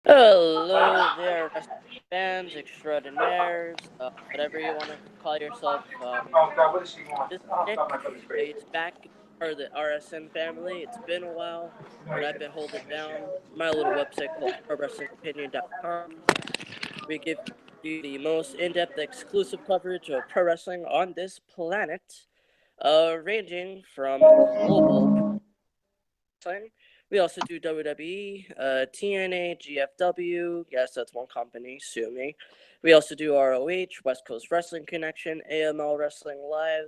Hello there, wrestling fans, extraordinaires, whatever you want to call yourself. This is Nick. He's back, part of the RSN family. It's been a while, but I've been holding down my little website called ProWrestlingOpinion.com. We give you the most in-depth, exclusive coverage of pro wrestling on this planet, ranging from global wrestling. We also do WWE, TNA, GFW. Yes, that's one company. Sue me. We also do ROH, West Coast Wrestling Connection, AML Wrestling Live.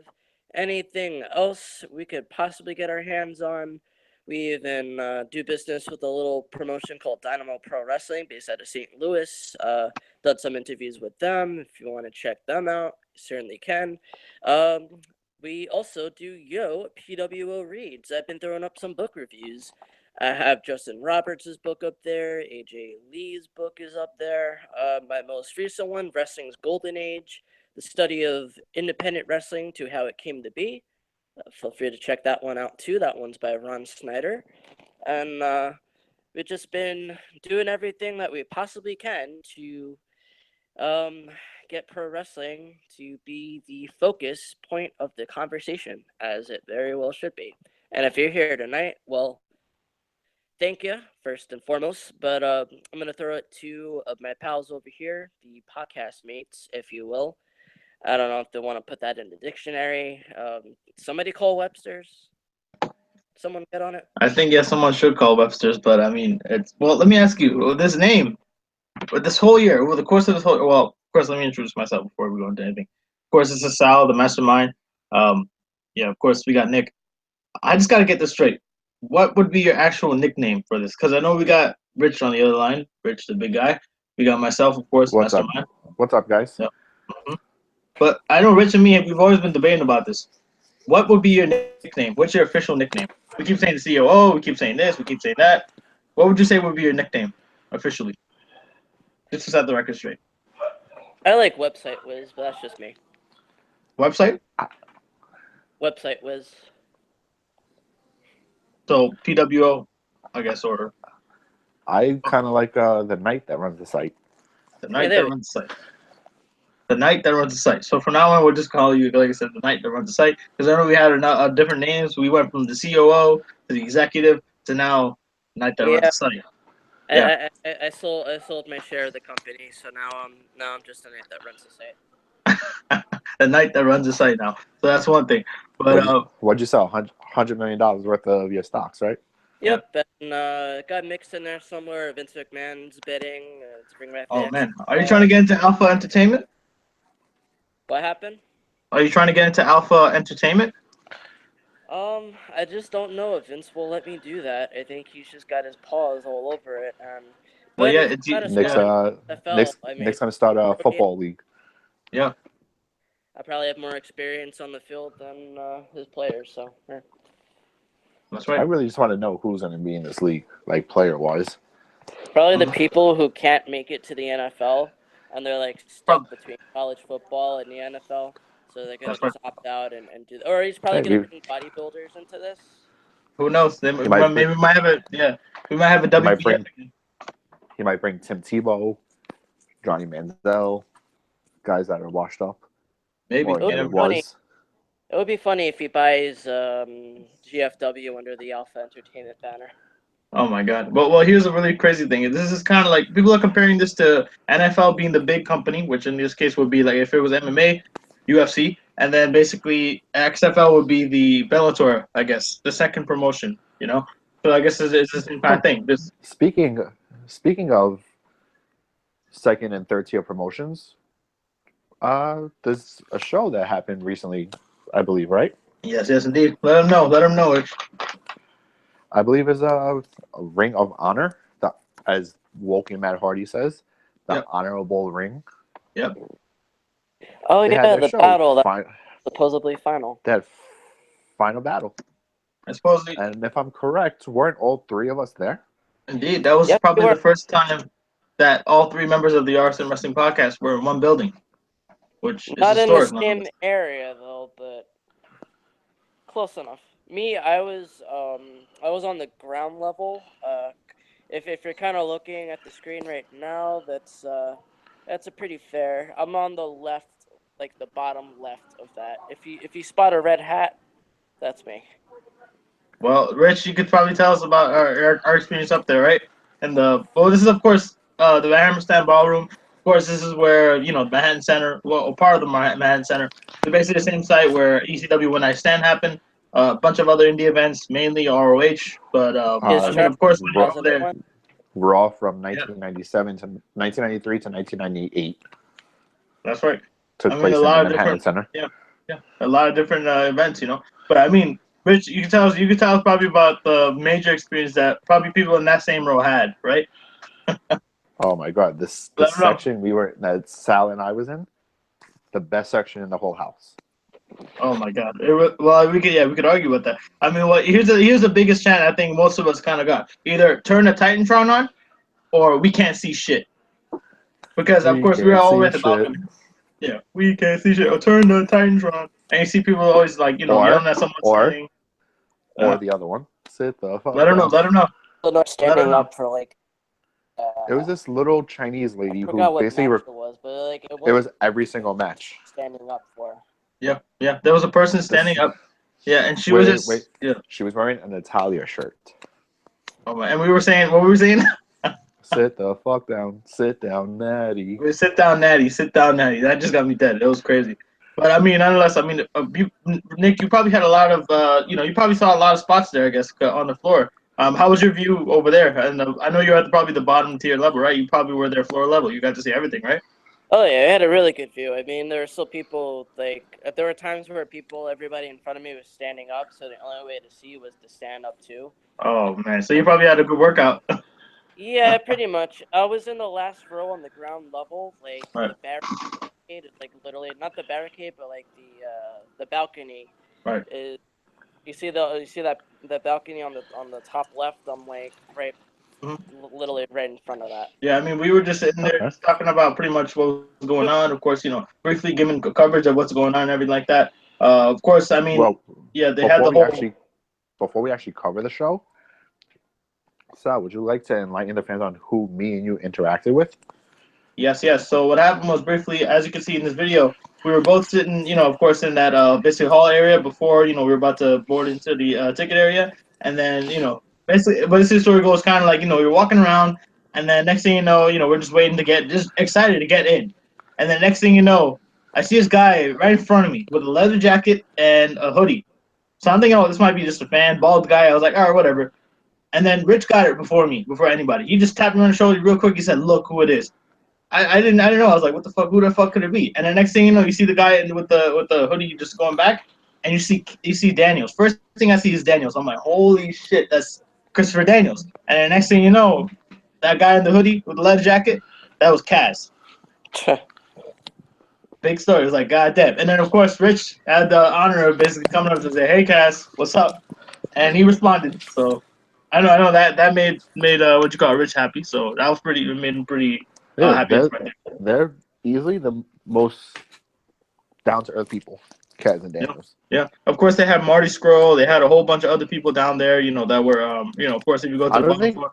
Anything else we could possibly get our hands on. We even do business with a little promotion called Dynamo Pro Wrestling based out of St. Louis. Done some interviews with them. If you want to check them out, you certainly can. We also do PWO reads. I've been throwing up some book reviews. I have Justin Roberts' book up there. AJ Lee's book is up there. My most recent one, Wrestling's Golden Age, the study of independent wrestling to how it came to be. Feel free to check that one out too. That one's by Ron Snyder. And we've just been doing everything that we possibly can to um, get pro wrestling to be the focus point of the conversation, as it very well should be. And if you're here tonight, well, thank you first and foremost. But I'm gonna throw it to my pals over here, the podcast mates, if you will. I don't know if they want to put that in the dictionary. Somebody call Webster's. Someone get on it. I think yes, someone should call Webster's, but I mean, it's well. Let me ask you, with this name, with this whole year, over the course of this whole, well, of course, let me introduce myself before we go into anything. Of course, this is Sal, the mastermind. Um, yeah, of course, we got Nick. I just gotta get this straight. What would be your actual nickname for this? Because I know we got Rich on the other line, Rich, the big guy. We got myself, of course, What's up? mastermind. What's up, guys? Yep. But I know Rich and me, we've always been debating about this. What would be your nickname? What's your official nickname? We keep saying the COO, we keep saying this, we keep saying that. What would you say would be your nickname officially? Just to set the record straight. I like Website Whiz, but that's just me. Website? Website Whiz. So PWO, I guess, or I kind of like the knight that runs the site. the Hey, night that there. runs the site. The night that runs the site. So from now on, we'll just call you, like I said, the night that runs the site. Because I know we had different names. We went from the COO to the executive to now night that runs Yeah, the site. I, Yeah, I, I, I sold my share of the company, so now I'm just a knight that runs the site. the night that runs the site now. So that's one thing. But What'd you sell? $100 million worth of your stocks, right? yeah. Yep, and got mixed in there somewhere. Vince McMahon's bidding to bring back the Oh X. man, are you trying to get into Alpha Entertainment? What happened? Are you trying to get into Alpha Entertainment? I just don't know if Vince will let me do that. I think he's just got his paws all over it, and Well, but yeah, if he's it's got a Nick's spot in NFL, I mean, Nick's gonna start a throw me in. football league. yeah, I probably have more experience on the field than his players, so that's I right. really just want to know who's gonna be in this league, like player wise. probably the Mm, people who can't make it to the NFL and they're like stuck probably, between college football and the NFL, so they're gonna that's right. just opt out and do. Or he's probably Yeah, gonna bring bodybuilders into this. Who knows? he might bring Maybe we might have a we might have a he might WPF. bring he might bring Tim Tebow, Johnny Manziel, guys that are washed up, Maybe or It would you be he never know. funny. was. It would be funny if he buys GFW under the Alpha Entertainment banner. Oh my God. Well, here's a really crazy thing. This is kind of like people are comparing this to NFL being the big company, which in this case would be like if it was MMA, UFC, and then basically XFL would be the Bellator, I guess, the second promotion. You know, so I guess it's the same kind of Oh, thing. This speaking speaking of second and third tier promotions, there's a show that happened recently, I believe, right? yes, yes, indeed. Let them know. Let them know it. I believe is a Ring of Honor, the, as Woken Matt Hardy says, the Yep, honorable ring. yep. Oh They had yeah, their the show, battle that supposedly final. that final battle, I suppose and if I'm correct, weren't all three of us there? indeed that was Yep, you probably were the first time that all three members of the Arson Wrestling Podcast were in one building, which is not in the historic same nonetheless. area though, but close enough. Me, I was on the ground level, if you're kind of looking at the screen right now, that's a pretty fair. I'm on the left, like the bottom left of that. If you spot a red hat, that's me. Well, Rich, you could probably tell us about our experience up there, right? And this is of course the Hammerstein Ballroom. Of course, this is where the Manhattan Center, well, part of the Manhattan Center. It's basically the same site where ECW One Night Stand happened. A bunch of other indie events, mainly ROH. But Is I mean, Uh, Trevor of course, when you're Raw, over there, 2001? Raw from yeah, 1997 to 1993 to 1998 that's right. took I mean, a place in the lot of Manhattan different, Center. yeah, yeah, a lot of different events. But I mean, Rich, you can tell us probably about the major experience that probably people in that same row had, right? Oh my God, this Let them know. section that Sal and I was in, the best section in the whole house. Oh my God! Well, we could argue with that. I mean, here's the biggest chant I think most of us kind of got: either turn the Titantron on, or we can't see shit. Because of We course we were can't all the way see at the shit. balcony. Yeah, we can't see shit. Or turn the Titantron, and you see people always like Or yelling at someone or standing. or the other one. Sit the Let fuck them know. down. Let them know. Not Let them standing know. up for like It was this little Chinese I lady who forgot what basically match it was, but like it it was was every single match. standing up for. Yeah, yeah. There was a person standing This up. Yeah, and she was wait. just yeah. She was wearing an Italia shirt. Oh my, and we were saying what we were saying. Sit the fuck down. Sit down, Natty. Sit down, Natty. Sit down, Natty. That just got me dead. It was crazy. But I mean, nonetheless, I mean, Nick, you probably had a lot of, you probably saw a lot of spots there, I guess, on the floor. How was your view over there? And I know you're at probably the bottom tier level, right? You probably were there floor level. You got to see everything, right? Oh yeah, I had a really good view. I mean, there were still people like there were times where everybody in front of me was standing up, so the only way to see was to stand up too. Oh man, so you probably had a good workout. Yeah, pretty much. I was in the last row on the ground level, like Right, the barricade, like literally not the barricade, but like the balcony right. is. You see that the balcony on the top left. I'm like right, Mhm. literally right in front of that. Yeah, I mean, we were just sitting there Okay. just talking about pretty much what was going on. Of course, briefly giving coverage of what's going on and everything like that. Of course, I mean, Well, yeah, they had before the we whole. actually before we actually cover the show, Sal, would you like to enlighten the fans on who me and you interacted with? Yes, yes. So what happened was briefly, as you can see in this video, we were both sitting, of course, in that basically hall area before, we were about to board into the ticket area, and then, basically, but this story goes kind of like, we were walking around, and then next thing we're just waiting to get, just excited to get in, and then next thing you know, I see this guy right in front of me with a leather jacket and a hoodie. So I'm thinking, oh, this might be just a fan, bald guy. I was like, all right, whatever. And then Rich got it before me, before anybody. He just tapped me on the shoulder real quick. He said, "Look who it is." I didn't know. I was like, what the fuck? Who the fuck could it be? And the next thing you know, you see the guy with the hoodie just going back, and you see Daniels. First thing I see is Daniels. I'm like, holy shit, that's Christopher Daniels. And the next thing you know, that guy in the hoodie with the leather jacket, that was Kaz. Big story. It was like, god damn. And then of course, Rich had the honor of basically coming up to say, "Hey, Kaz, what's up?" And he responded. So I know that made what you call Rich happy. So that was pretty. It made him pretty Yeah, happy. they're easily the most down to earth people, Kaz and Yeah, Daniels. yeah. Of course, they had Marty Scurll. They had a whole bunch of other people down there. That were of course, if you go to I the don't bottom think. floor.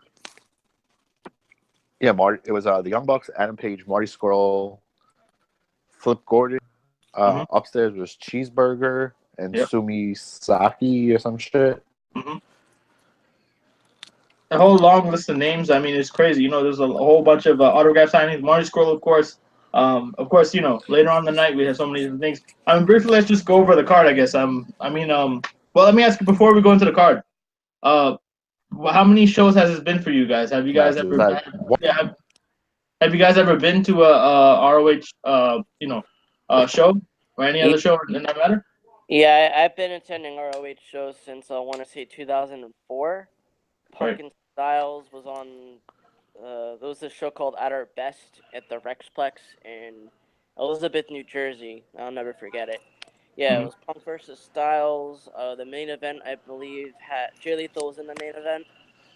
Yeah, Marty. It was the Young Bucks, Adam Page, Marty Scurll, Flip Gordon. Hmm. Upstairs was Cheeseburger and Yep. Sumi Saki or some shit. Hmm. A whole long list of names. I mean, it's crazy. There's a whole bunch of autograph signings. Marty Scurll, of course. Of course, later on in the night we had so many different things. I mean, briefly, let's just go over the card, I guess. Well, let me ask you before we go into the card. Uh, how many shows has this been for you guys? Have you guys Matches. ever? Yeah, have you guys ever been to a ROH show or any Yeah, other show in that matter? yeah, I've been attending ROH shows since I want to say 2004. Right. Punk and Styles was on. There was a show called At Our Best at the Rexplex in Elizabeth, New Jersey. I'll never forget it. Yeah, it Hmm. was Punk versus Styles. The main event, I believe, had Jay Lethal was in the main event.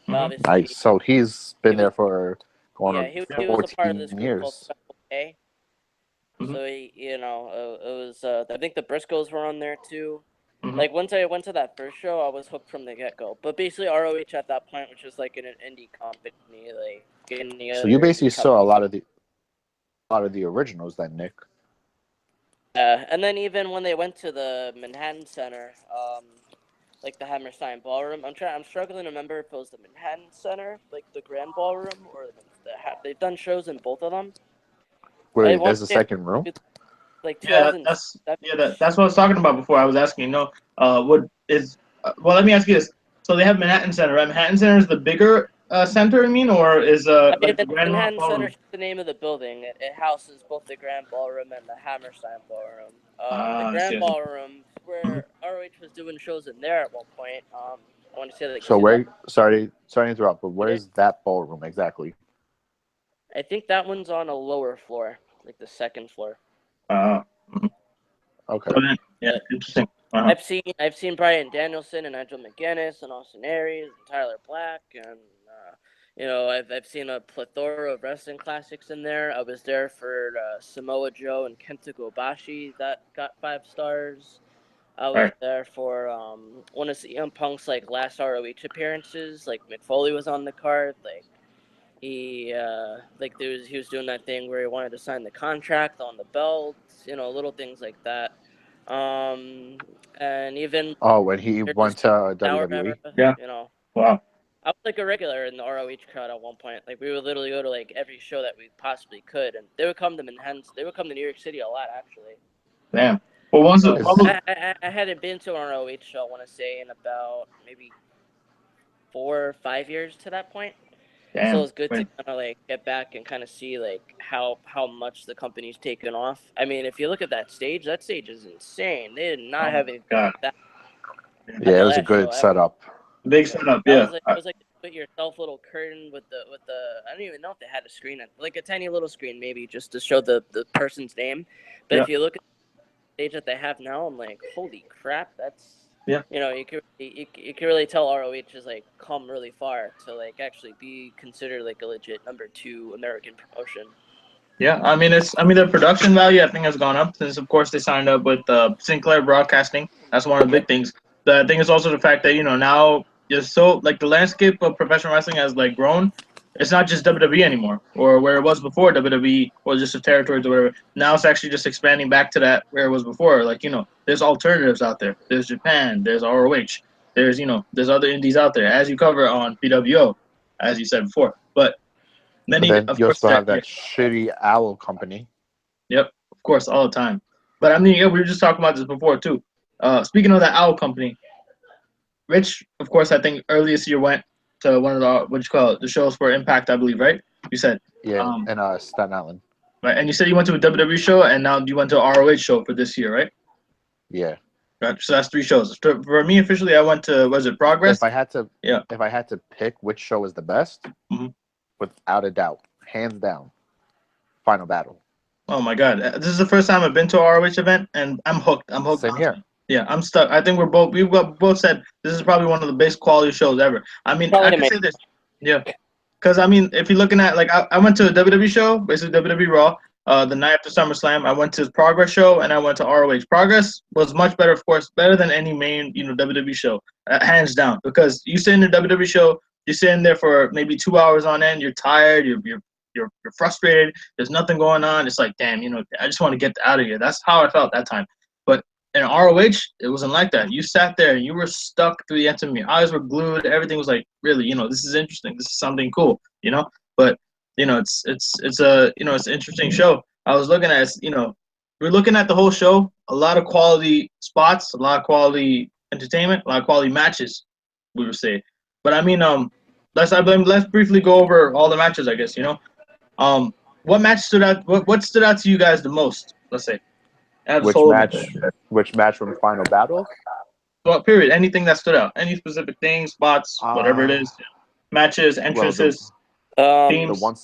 Hmm. Obviously, Nice. So he's he been was. there for going Yeah, on he was a part of this 14 group called years. Special K. Hmm. So it was. I think the Briscoes were on there too. Mhm. Like once I went to that first show, I was hooked from the get go. But basically, ROH at that point, which was like an indie company, like any So you other basically indie saw company. a lot of the originals then, Nick. And then even when they went to the Manhattan Center, like the Hammerstein Ballroom, I'm struggling to remember if it was the Manhattan Center, like the Grand Ballroom, or they've done shows in both of them. I Wait, want there's a to say second room? like Yeah, 2007. that's what I was talking about before. I was asking, what is? Well, let me ask you this. So they have Manhattan Center, right? Manhattan Center is the bigger center, I mean, or is I mean, like the the Grand Manhattan Center Ballroom? is the name of the building. It houses both the Grand Ballroom and the Hammerstein Ballroom. The Ah, I see. Grand I see. Ballroom, Mhm. where ROH was doing shows in there at one point. I want to say like So 2000. where? Sorry to interrupt, but where's that ballroom exactly? I think that one's on a lower floor, like the second floor. Mhm. Okay. So then, yeah, But interesting. I've seen Bryan Danielson and Nigel McGuinness and Austin Aries and Tyler Black and I've seen a plethora of wrestling classics in there. I was there for Samoa Joe and Kenta Kobashi that got 5 stars. I was Right. there for one of CM Punk's like last ROH appearances. Like McFoley was on the card. Like he was doing that thing where he wanted to sign the contract on the belt. Little things like that. And even Oh, when he during his went Pete to Sauer era, WWE? Yeah. Wow. I was like a regular in the ROH crowd at one point. Like we would literally go to like every show that we possibly could, and they would come to Manhattan. They would come to New York City a lot actually. Damn. Well, once it, So Is I hadn't been to an ROH show. I want to say in about maybe 4 or 5 years to that point. So damn. it's good to Wait. kind of like get back and kind of see like how much the company's taken off. I mean, if you look at that stage is insane. They did Oh not my have anything God. like that at yeah, the it was a last show good ever. setup. Big setup. That Yeah. was like it was like put yourself little curtain with the I don't even know if they had a screen like a tiny little screen maybe just to show the person's name. But Yeah. if you look at the stage that they have now, I'm like, holy crap, that's Yeah. you can really tell ROH has like come really far to like actually be considered like a legit #2 American promotion. Yeah, I mean their production value I think has gone up since of course they signed up with Sinclair Broadcasting. That's one of the Yep. big things. The thing is also the fact that now just so like the landscape of professional wrestling has like grown. It's not just WWE anymore, or where it was before WWE was just a territories or whatever. Now it's actually just expanding back to that where it was before. Like there's alternatives out there. There's Japan. There's ROH. There's other indies out there as you cover on PWO, as you said before. But But many then of you course also that have yeah. that shitty Owl company. Yep, of course, all the time. But I mean, yeah, we were just talking about this before too. Speaking of that owl company, Rich, of course, I think earliest year went to one of the what you call it, the shows for Impact, I believe, right? You said, Yeah, um, and Staten Island. right, and you said you went to a WWE show, and now you went to a ROH show for this year, right? Yeah. Right. So that's 3 shows. For me, officially, I went to was it Progress? If I had to Yeah. if I had to pick which show is the best, hmm without a doubt, hands down, Final Battle. Oh my God, this is the first time I've been to a ROH event, and I'm hooked. I'm hooked Same here. onto it. Yeah, I'm stuck. I think we both said this is probably one of the best quality shows ever. I mean, I Probably can amazing. say this. Yeah, because I mean, if you're looking at like I went to a WWE show, basically WWE Raw, the night after SummerSlam. I went to his Progress show and I went to ROH. Progress was much better, of course, better than any main WWE show, hands down. Because you sit in a WWE show, you're sitting there for maybe 2 hours on end. You're tired. You're frustrated. There's nothing going on. It's like, damn, I just want to get out of here. That's how I felt that time. But in ROH, it wasn't like that. You sat there and you were stuck through the end of me. Your eyes were glued. Everything was like, really, this is interesting. This is something cool. But it's an interesting show. I was looking at, we're looking at the whole show. A lot of quality spots, a lot of quality entertainment, a lot of quality matches. We would say, but I mean, let's briefly go over all the matches. I guess. What match stood out? What stood out to you guys the most? Let's say out of this Which whole event. match? Which match from Final Battle? Well, period. Anything that stood out. Any specific things, spots, whatever it Uh is. Matches, well, entrances, Um, the themes. one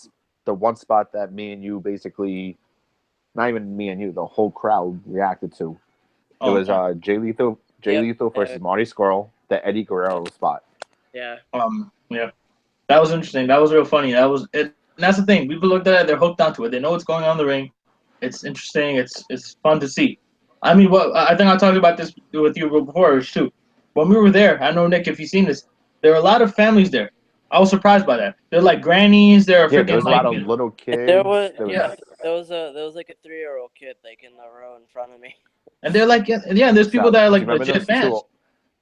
the one spot that me and you basically, not even me and you, the whole crowd reacted to. It Oh, was okay. Jay yep, Lethal versus Marty Scurll, the Eddie Guerrero spot. yeah. Yeah. That was interesting. That was real funny. That was it. And that's the thing. People looked at it. They're hooked onto it. They know what's going on in the ring. It's interesting. It's fun to see. I mean, what I think I talked about this with you before too. When we were there, I know Nick, if you've seen this, there were a lot of families there. I was surprised by that. They're like grannies. They're Yeah, there freaking was a lot like, of little There kids. was There yeah, was there was like a 3-year-old kid like in the row in front of me. and they're like, yeah. There's people Sal, that are do you like remember legit those two? fans.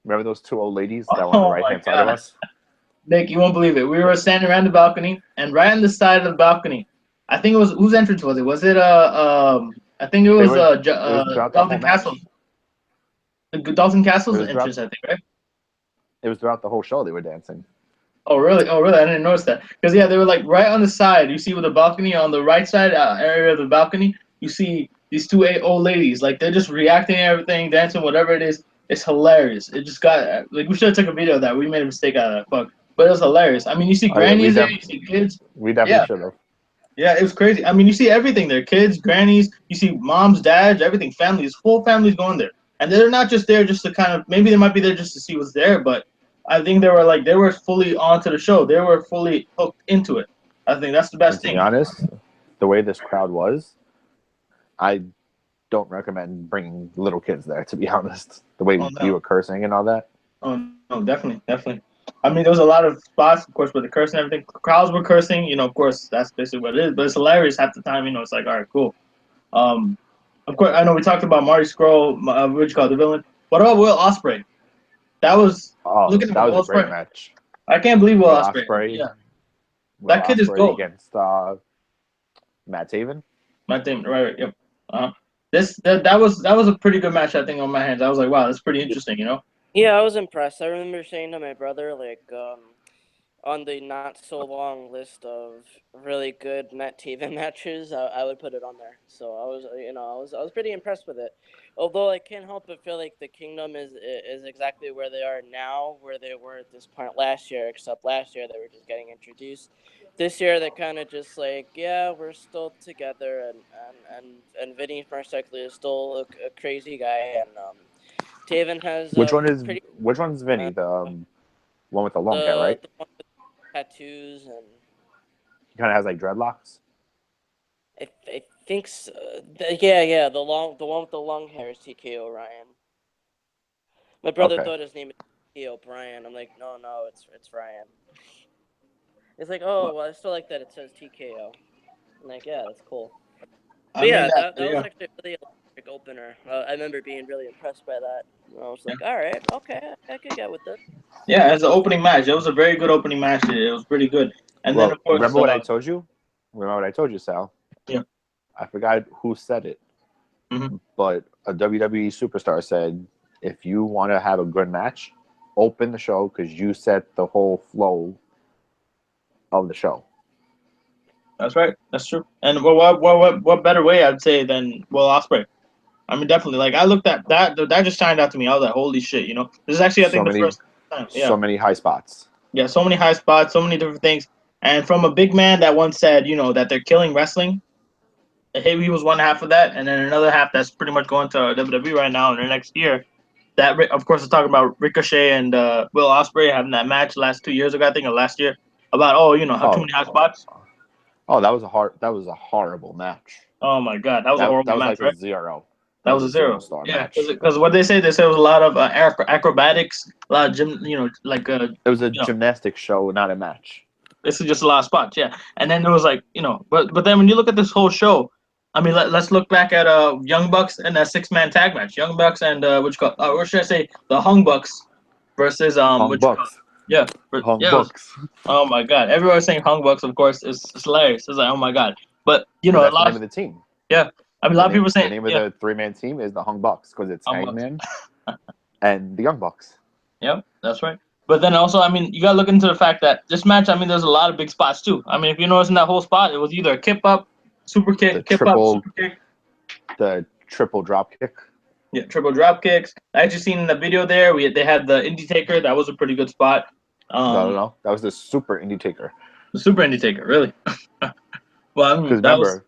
Remember those two old ladies that were on the Oh right my hand side of god, us? Nick, you won't believe it. We were standing around the balcony, and right on the side of the balcony, I think it was whose entrance was it? Was it I think it They was were. It was throughout the whole Dalton Castle's match. Dalton It Castle's was throughout. entrance, I think, right? It was throughout the whole show. They were dancing. Oh really? Oh really? I didn't notice that. Because yeah, they were like right on the side. You see with the balcony on the right side area of the balcony, you see these two old ladies. Like they're just reacting to everything, dancing, whatever it is. It's hilarious. It just got like we should have took a video of that. We made a mistake out of that. Fuck. But it was hilarious. I mean, you see Oh yeah, grannies there, you see kids. we definitely Yeah, should have. yeah, it was crazy. I mean, you see everything there: kids, grannies. You see moms, dads, everything. Families, full families going there, and they're not just there just to kind of. Maybe they might be there just to see what's there, but I think they were fully onto the show. They were fully hooked into it. I think that's the And best to be thing. honest, the way this crowd was, I don't recommend bringing little kids there. To be honest, the way Oh you no, were cursing and all that. oh no, definitely, definitely. I mean, there was a lot of spots, of course, with the cursing and everything. Crowds were cursing, of course, that's basically what it is. But it's hilarious half the time. It's like, all right, cool. Um, of course, I know we talked about Marty Scurll, what you call the villain. What about Will Ospreay? That was Oh, look at him, that was Will a great Ospreay. match. I can't believe Will Will Ospreay. Ospreay, Yeah, Will that kid is Ospreay gold. against Matt Taven. My thing, right? Yep. That was a pretty good match. I think on my hands, I was like, wow, that's pretty interesting. Yeah, I was impressed. I remember saying to my brother like on the not so long list of really good Matt Taven matches, I would put it on there. So I was, I was pretty impressed with it. Although I can't help but feel like the Kingdom is exactly where they are now, where they were at this point last year. Except last year they were just getting introduced. This year they're kind of just like, yeah, we're still together, and Vinny Marsecli is still a crazy guy, and Taven has Which one is pretty which one's Vinny? uh, The one with the long hair, the right? the one with tattoos and. He kind of has like dreadlocks. I think so. Yeah, the one with the long hair is TK Ryan. My brother Okay. thought his name is TK O'Brien. I'm like, no, it's Ryan. It's like, oh well, I still like that it says TKO. I'm like, yeah, that's cool. I But mean yeah, that. that was Yeah, actually a really electric opener. I remember being really impressed by that. I was yeah, like, all right, okay, I could get with this. yeah. As an opening match, it was a very good opening match. It was pretty good. And then Well, of course, remember what I told you? Remember what I told you, Sal? yeah. I forgot who said it, Hmm. but a WWE superstar said, "If you want to have a good match, open the show because you set the whole flow of the show." That's right. That's true. And what better way I'd say than Will Ospreay? I mean, definitely. Like I looked at that. That just signed out to me. I was like, holy shit. This is actually I think So the many, first time. Yeah, so many high spots. yeah. So many high spots. So many different things. And from a big man that once said, that they're killing wrestling. He was one half of that, and then another half that's pretty much going to WWE right now in the next year. That of course is talking about Ricochet and Will Ospreay having that match last 2 years ago, I think, or last year. About how too Oh, many hot spots. oh, that was a horrible match. Oh my god, that was a That horrible was match, like a right? zero. That That was was a a zero zero. star Yeah, match. because what they said was a lot of acrobatics, a lot of gym, like It was a gymnastics show, not a match. this is just a lot of spots. Yeah, and then there was like but then when you look at this whole show, I mean, let's look back at Young Bucks and that 6-man tag match. Young Bucks and or should I say the Hung Bucks versus Hung what you call Bucks. yeah Hung yeah it was, Bucks. oh my god, everyone saying Hung Bucks, of course, it's hilarious. It's like, oh my god, but Because a that's the lot name of of the team. yeah, I mean a lot of people The saying name of yeah the 3-man team is the Hung Bucks because it's Hung Bucks. Hangman and the Young Bucks. Yep, that's right. But then also, I mean, you gotta look into the fact that this match, I mean, there's a lot of big spots too. I mean, if you notice in that whole spot, it was either a kip up, super The kick, kip up, triple super kick, the triple drop kick. yeah, triple drop kicks. I actually seen in the video there, they had the Indie Taker. That was a pretty good spot. Um, No. That was the Super Indie Taker. the Super Indie Taker, really. Well, I mean, Because that was.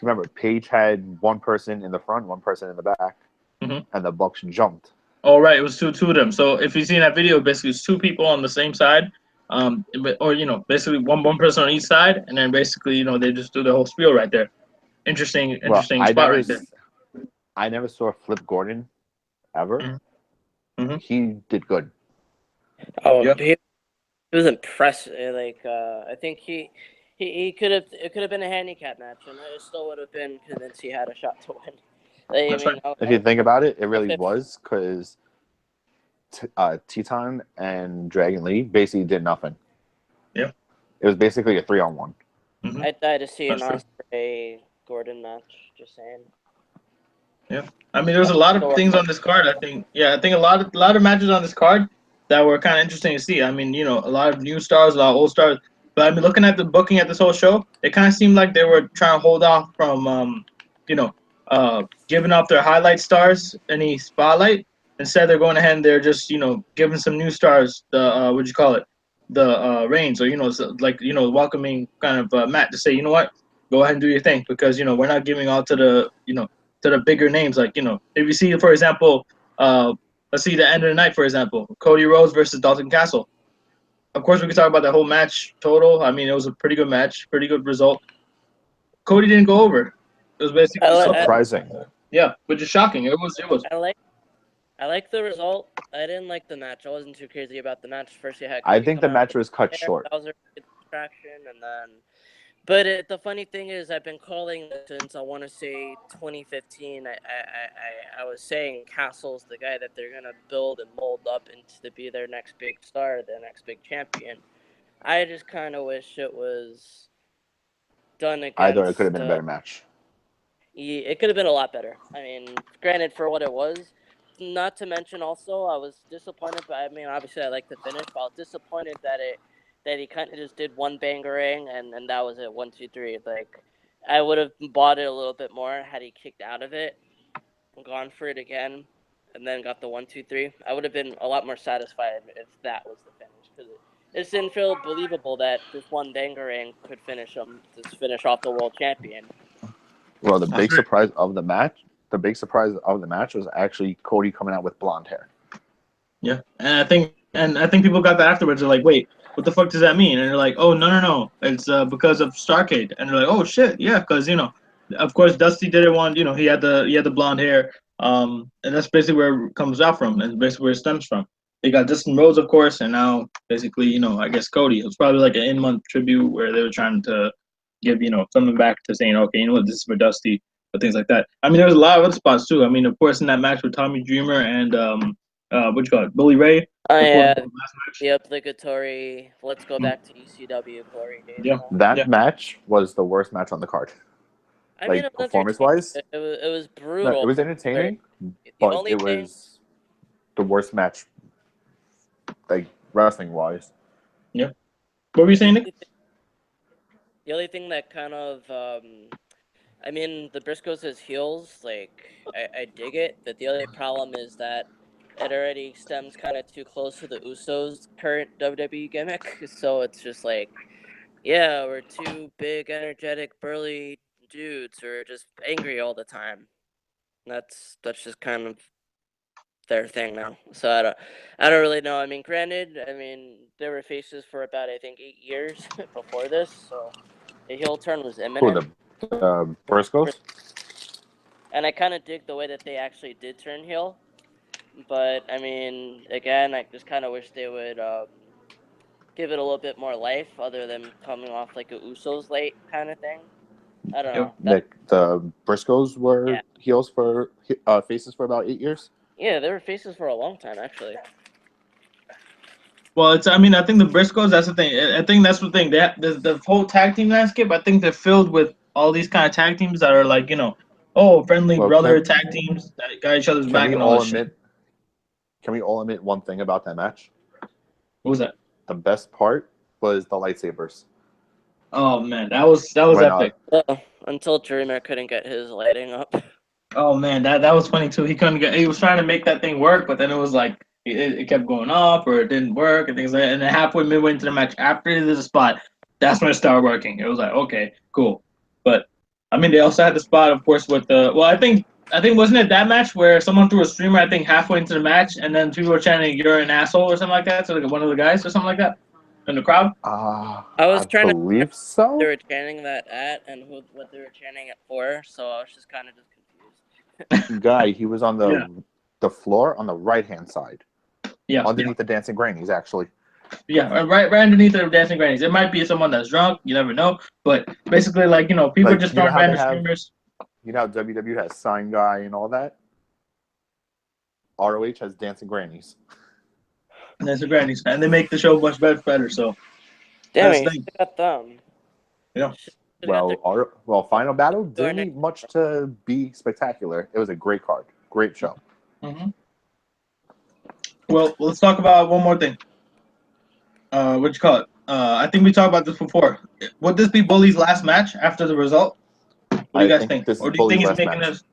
remember, Paige had one person in the front, one person in the back, Mhm. and the Bucks jumped. Oh right, it was two of them. So if you see in that video, basically it's two people on the same side, or basically one person on each side, and then basically they just do the whole spiel right there. Interesting, Well, interesting spot right there. I never saw Flip Gordon ever. Mm-hmm. He did good. Oh, Yep. he was impressive. Like, I think he could have, it could have been a handicap match, and I still would have been convinced he had a shot to win. Like, I That's mean, right. If you think about it, it if really it, was because Teton and Dragon Lee basically did nothing. Yeah. It was basically a 3-on-1. Mm-hmm. I'd die to see an That's true. Osprey Gordon match. Just saying. Yeah, I mean, there was a lot of things on this card. I think, yeah, I think a lot of matches on this card that were kind of interesting to see. I mean, a lot of new stars, a lot of old stars. But I mean, looking at the booking at this whole show, it kind of seemed like they were trying to hold off from, you know, giving off their highlight stars any spotlight. Instead, they're going ahead and they're just, giving some new stars the what'd you call it, the reins, or so, like welcoming kind of Matt to say, you know what, go ahead and do your thing because we're not giving all to the to the bigger names. Like, if you see, for example, let's see the end of the night, for example, Cody Rhodes versus Dalton Castle. Of course, we could talk about that whole match total. I mean, it was a pretty good match, pretty good result. Cody didn't go over. It was basically Surprising. yeah, which is shocking. It was. I like I like the result. I didn't like the match. I wasn't too crazy about the match. First, you had I Cody think come the out match with was cut hair. short. That was a good distraction, and then. But the funny thing is, I've been calling this since I want to say 2015. I was saying Castle's the guy that they're gonna build and mold up into to be their next big star, their next big champion. I just kind of wish it was done I thought it could have against. been a better match. It could have been a lot better. I mean, granted, for what it was. Not to mention, also, I was disappointed. But I mean, obviously, I like the finish, but I was disappointed that he kind of just did one bangerang and that was it. 1, 2, 3. Like, I would have bought it a little bit more had he kicked out of it, gone for it again, and then got the 1, 2, 3. I would have been a lot more satisfied if that was the finish because it just didn't feel believable that this one bangerang could finish off the world champion. Well, That's right. the big surprise of the match was actually Cody coming out with blonde hair. Yeah, and I think people got that afterwards. They're like, wait, what the fuck does that mean? And they're like, oh, no, it's because of Starcade. And they're like, oh shit, yeah, because of course Dusty didn't want, he had the blonde hair, and that's basically where it comes out from, and basically where it stems from. They got Dustin Rhodes, of course, and now basically, I guess Cody. It was probably like an in-month tribute where they were trying to give, something back to saying, okay, you know what, this is for Dusty, but things like that. I mean, there was a lot of other spots too. I mean, of course, in that match with Tommy Dreamer and what you call it, Bully Ray before the I last match. The obligatory let's go back to ECW glory days Yeah, and all. That yeah, match was the worst match on the card. I mean, Like it was performance entertaining. wise, It was no, it brutal. was But entertaining, the but only it thing, was the worst match, like wrestling wise. yeah. What were you the saying, Nick? only thing, the only thing that kind of, I mean, the Briscoes as heels, like I dig it, but the only problem is that it already stems kind of too close to the Usos' current WWE gimmick. So it's just like, yeah, we're two big, energetic, burly dudes who are just angry all the time. That's just kind of their thing now. So I don't really know. I mean, granted, I mean they were faces for about I think 8 years before this, so the heel turn was Who imminent. the Briscoes? And I kind of dig the way that they actually did turn heel. But I mean, again, I just kind of wish they would give it a little bit more life, other than coming off like a Usos late kind of thing. I don't Yep. know. Nick, the Briscoes were Yeah, heels for faces for about 8 years. yeah, they were faces for a long time actually. Well, I mean, I think the Briscoes. That's the thing. I think that's the thing. That the whole tag team landscape. I think they're filled with all these kind of tag teams that are like, oh, friendly Well, brother tag teams that got each other's can back we and all all this shit. admit? Can we all admit one thing about that match? What was that? The best part was the lightsabers. Oh man, that was When epic. Until Dreamer couldn't get his lighting up. Oh man, that was funny too. He couldn't get. He was trying to make that thing work, but then it was like it kept going off or it didn't work and things like that. And then halfway midway into the match, after there's a spot, that's when it started working. It was like okay, cool. But I mean, they also had the spot, of course, with the. Well, I think wasn't it that match where someone threw a streamer? I think halfway into the match, and then people were chanting "You're an asshole" or something like that. So like one of the guys or something like that in the crowd. I I was trying to figure out believe what they so. were chanting that at and what they were chanting it for, so I was just kind of just confused. guy, he was on Yeah. the floor on the right-hand side, Yeah, underneath the dancing grannies, actually. yeah, right underneath the dancing grannies. It might be someone that's drunk. You never know. But basically, like people Like, just you know throwing how they random have, streamers. you know how WWE has sign guy and all that? ROH has dancing grannies. Dancing grannies, and they make the show much better. So Damn that's it, the you thing. should have got them. Yeah. Should have got their Final Battle door didn't next. need much to be spectacular. It was a great card, great show. hmm Well, let's talk about one more thing. What you call it? I think we talked about this before. Would this be Bully's last match after the result? What do you I guys think think? this is Or do you think Bully's he's last making match. this?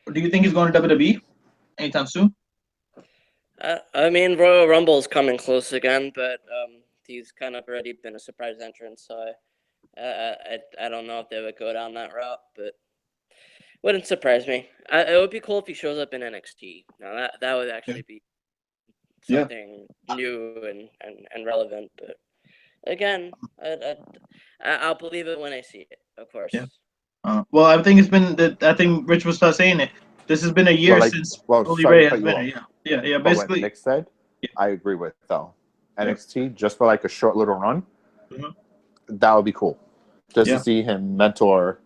Or do you think he's going to WWE anytime soon? I mean, Royal Rumble's coming close again, but he's kind of already been a surprise entrance, so I don't know if they would go down that route, but wouldn't surprise me. It would be cool if he shows up in NXT. Now that would actually be Yeah. something new and relevant. But again, I'll believe it when I see it, of course. Yeah. Well, I think it's been that. I think Rich was saying it. This has been a year since Bully Sorry Ray to has cut you been off. here. Yeah. But what Basically, Nick said, yeah. I agree with though. Yeah. NXT just for like a short little run, Mhm. that would be cool. Just Yeah. to see him mentor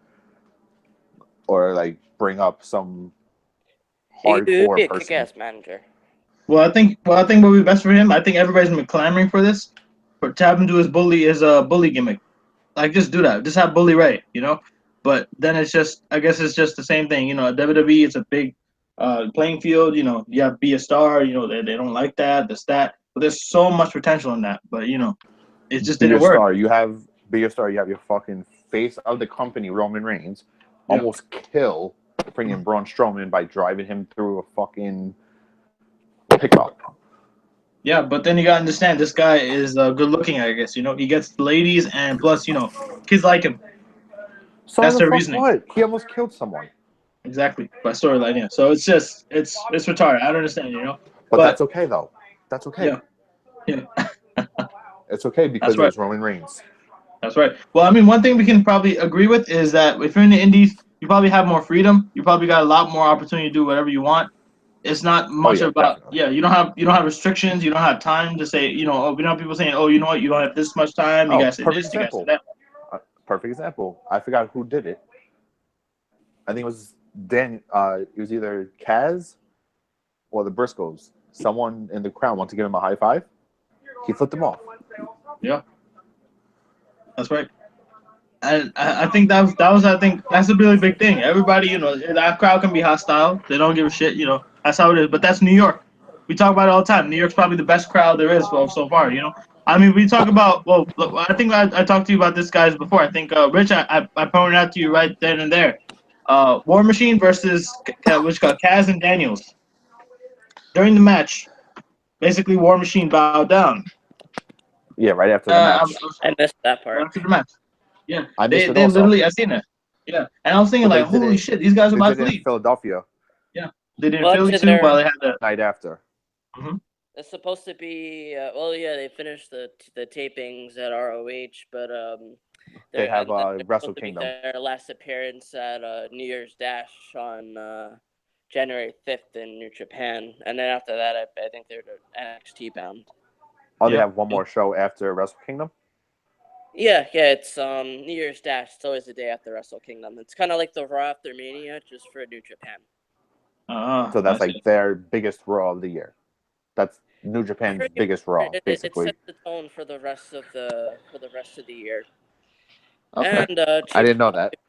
or like bring up some He would be hardcore a person. kick-ass manager. Well, I think what would be best for him. I think everybody's been clamoring for this. For to have him do his bully gimmick. Like just do that. Just have Bully Ray. But then it's just. I guess it's just the same thing. At WWE, it's a big playing field. You have to be a star. They don't like that. This that. But there's so much potential in that. But it just Be didn't a work. star. You have your fucking face of the company, Roman Reigns, Yeah. almost kill freaking Braun Strowman by driving him through a fucking pickup. Yeah, but then you gotta understand this guy is good looking. I guess he gets the ladies, and plus kids like him. So That's the their fuck reasoning. what? He almost killed someone. Exactly by storyline. Yeah, so it's just it's retarded. I don't understand. But But that's okay though. That's okay. yeah, It's okay that's because it right. was Roman Reigns. That's right. Well, I mean, one thing we can probably agree with is that if you're in the indies, you probably have more freedom. You probably got a lot more opportunity to do whatever you want. It's not Oh much yeah, about definitely. You don't have restrictions. You don't have time to say oh we don't have people saying you know what, you don't have this much time. You Oh, gotta say perfect this. You gotta say example. that. Perfect example. I forgot who did it. I think it was Dan. It was either Kaz or the Briscoes. Someone in the crowd wanted to give him a high five. He flipped him off. Yeah, that's right. And I think that was I think that's a really big thing. Everybody, that crowd can be hostile. They don't give a shit. That's how it is. But that's New York. We talk about it all the time. New York's probably the best crowd there is so far. I mean, we talk about look, I think I talked to you about this guys before. I think Rich, I pointed out to you right then and there. War Machine versus which got Kaz and Daniels during the match. Basically, War Machine bowed down. Yeah, right after the match. I missed that part. After the match. Yeah, I missed it they also. literally I seen it. Yeah, and I was thinking But they like, did holy it. shit, these guys are They about did to it in leave. Philadelphia Yeah, they did Well, Philly actually, too while they had the. night after. Mm-hmm. it's supposed to be. Well, yeah, they finished the tapings at ROH, but They have they're Wrestle supposed to make Kingdom. their last appearance at New Year's Dash on January 5th in New Japan, and then after that, I think they're NXT bound. Oh, they Yeah. have one more show after Wrestle Kingdom. Yeah, it's New Year's Dash. It's always the day after Wrestle Kingdom. It's kind of like the Raw after Mania, just for New Japan. So that's I like see. their biggest Raw of the year. That's New Japan's Pretty biggest Raw, It basically. sets the tone for the rest of the year. Okay. And I didn't know that. cheap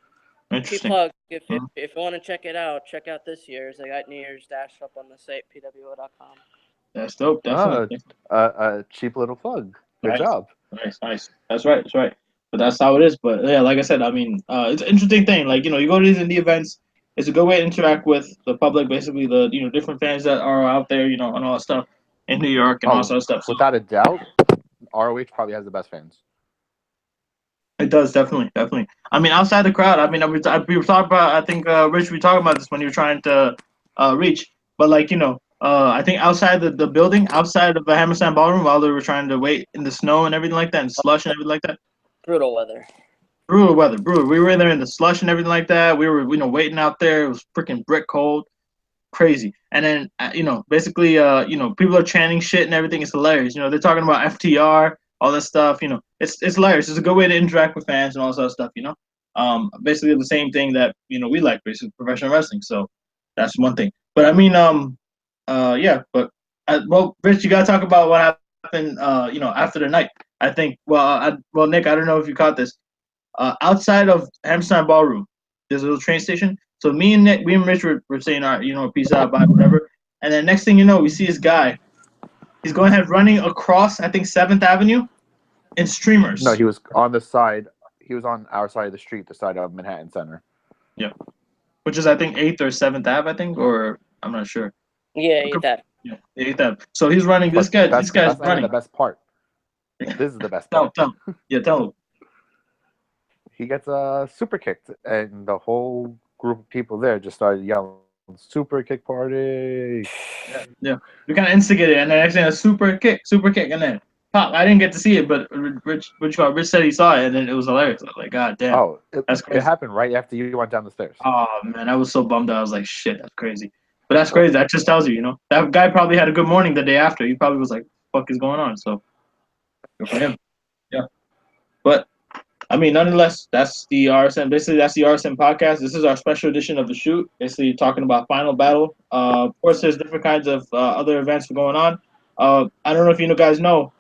Interesting. plug. If Mhm. if you want to check it out, check out this year's. I got New Year's Dash up on the site pwo.com. That's dope. Ah, Definitely. a cheap little plug. Good Nice. job. Nice. That's right. That's right. But that's how it is. But yeah, like I said, I mean, it's an interesting thing. Like you go to these indie events. It's a good way to interact with the public, basically the different fans that are out there, and all that stuff in New York and all that Oh, sort of stuff. So without a doubt, ROH probably has the best fans. it does definitely. I mean, outside the crowd. I mean, we were talking about. I think Rich, we talked about this when you were trying to reach. But like I think outside the building, outside of the HAMMERSTEIN ballroom, while they were trying to wait in the snow and everything like that, and slush and everything like that. Brutal weather. Brutal weather, brutal. We were there in the slush and everything like that. We were, waiting out there. It was freaking brick cold, crazy. And then, basically, people are chanting shit and everything. It's hilarious. They're talking about FTR, all this stuff. It's hilarious. It's a good way to interact with fans and all this other stuff. Basically the same thing that we like, basically professional wrestling. So that's one thing. But I mean, yeah. But well, Rich, you gotta talk about what happened. After the night. I think. Well, Nick, I don't know if you caught this. Outside of Hammerstein Ballroom, there's a little train station. So me and Nick, we and Rich were saying, all right, peace out, bye, whatever. And then next thing you know, we see this guy. He's going ahead running across, I think, 7th Avenue in streamers. No, he was on the side. He was on our side of the street, the side of Manhattan Center. Yeah. Which is, I think, 8th or 7th Ave, I think, or I'm not sure. Yeah, eat that. Yeah, 8th Ave. So he's running. This guy's That's running. not even the best part. This is the best part. Tell him. He gets super kicked, and the whole group of people there just started yelling, "Super kick party!" Yeah. We kind of instigated, and then actually a super kick, and then pop. I didn't get to see it, but Rich said he saw it, and then it was hilarious. I was like, God damn. Oh, that's crazy. It happened right after you went down the stairs. Oh man, I was so bummed out. I was like, shit, that's crazy. But that's crazy. That just tells you, that guy probably had a good morning the day after. He probably was like, "What the fuck is going on?" So good for him. Yeah. But I mean, nonetheless, that's the RSM. Basically, that's the RSM podcast. This is our special edition of the shoot. Basically, talking about Final Battle. Of course, there's different kinds of other events going on. I don't know if you guys know,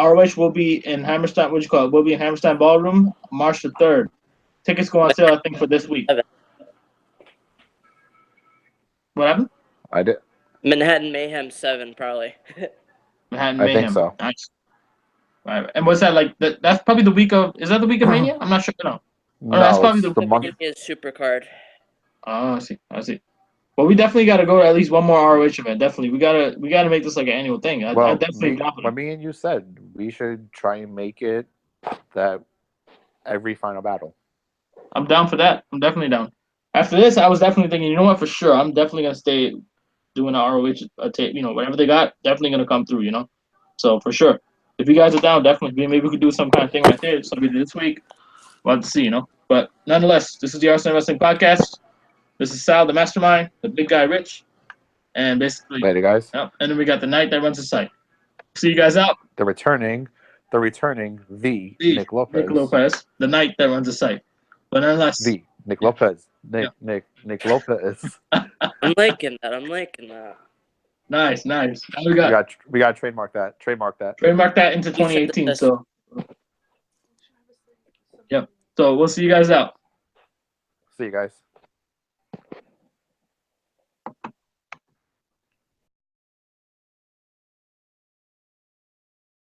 ROH will be in Hammerstein. What you call it? Will be in Hammerstein Ballroom, March the 3rd. Tickets go on sale, I think, for this week. What happened? I did. Manhattan Mayhem 7, probably. Manhattan Mayhem. I think so. Nice. Right. And what's that like? That's probably the week of. Is that the week of Mania? I'm not sure. No. No, that's probably the month. Is super card. Oh, I see. Well, we definitely got to go to at least one more ROH event. Definitely, we gotta make this like an annual thing. I definitely. What me and you said, we should try and make it that every Final Battle. I'm down for that. I'm definitely down. After this, I was definitely thinking, you know what, for sure, I'm definitely gonna stay doing an ROH tape. Whatever they got, definitely gonna come through. So for sure, if you guys are down, definitely maybe we could do some kind of thing right there. So we did this week. We'll have to see. But nonetheless, this is the Arsenal Wrestling Podcast. This is Sal, the mastermind, the big guy, Rich, and basically. Later, guys. And then we got the Knight that runs the site. See you guys out. The returning, Nick Lopez. Nick Lopez, the Knight that runs the site. But nonetheless. Nick Lopez. Nick Lopez. I'm liking that. Nice. Now we got to trademark that. Trademark that into 2018. So. Yep. So we'll see you guys out. See you guys.